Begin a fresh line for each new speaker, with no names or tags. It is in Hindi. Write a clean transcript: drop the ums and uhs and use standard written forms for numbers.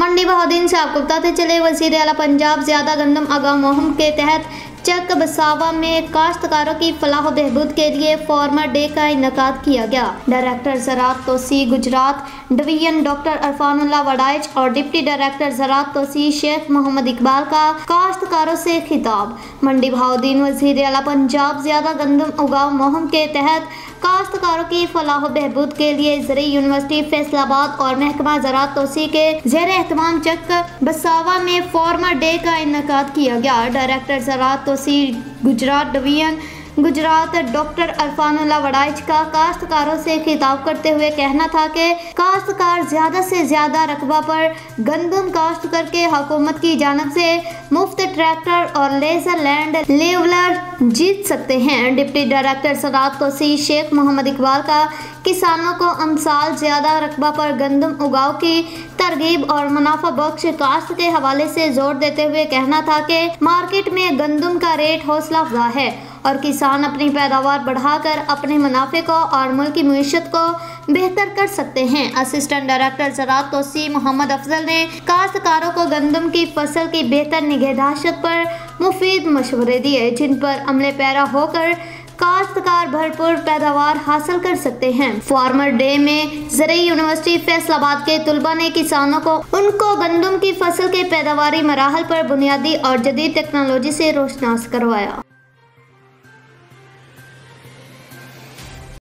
मंडी बहादुर से आपको बताते चले, वज़ीर आला पंजाब ज़्यादा गंदम आगाह मुहिम के तहत चक बसावा में काश्तकारों की फलाह बहबूद के लिए फार्मर डे का इनेकाद किया गया। डायरेक्टर ज़राअत तोसी गुजरात डिवीजन डॉक्टर अरफानुल्लाह वड़ाइच और डिप्टी डायरेक्टर ज़राअत तोसी शेख मोहम्मद इकबाल का काश्तकारों से खिताब। मंडी बहादुर वज़ीर आला पंजाब ज़्यादा गंदम उगाव मुहिम के तहत काश्तकारों की फलाह बहबूद के लिए ज़रई यूनिवर्सिटी फैसलाबाद और महकमा ज़राअत तोसी के ज़ेर एहतमाम चक बसावा में फार्मर डे का इनेकाद किया गया। डायरेक्टर ज़राअत तोसी गुजरात डिवीजन गुजरात डॉक्टर अरफानुल्लाह वड़ाइच का काश्तकारों से खिताब करते हुए कहना था कि काश्तकार ज़्यादा से ज़्यादा रकबा पर गंदम काश्त करके हुकूमत की जानिब से मुफ्त ट्रैक्टर और लेजर लैंड लेवलर जीत सकते हैं। डिप्टी डायरेक्टर ज़राअत तोसी शेख मोहम्मद इकबाल का किसानों को अमसाल ज़्यादा रकबा पर गंदम उगाव की तरगीब और मुनाफा बख्श काश्त के हवाले से जोर देते हुए कहना था कि मार्केट में गंदम का रेट हौसला अफजा है और किसान अपनी पैदावार बढ़ाकर अपने मुनाफे को और मुल्क की मईशत को बेहतर कर सकते हैं। असिस्टेंट डायरेक्टर ज़राअत तोसी मोहम्मद अफजल ने काश्तकारों को गंदम की फसल की बेहतर निगहदाश्त पर मुफीद मशवरे दिए, जिन पर अमले पैरा होकर काश्तकार भरपूर पैदावार हासिल कर सकते हैं। फार्मर डे में ज़रई यूनिवर्सिटी फैसलाबाद के तुलबा ने किसानों को उनको गंदम की फसल के पैदावारी मराहल पर बुनियादी और जदीद टेक्नोलॉजी से रोशनास करवाया।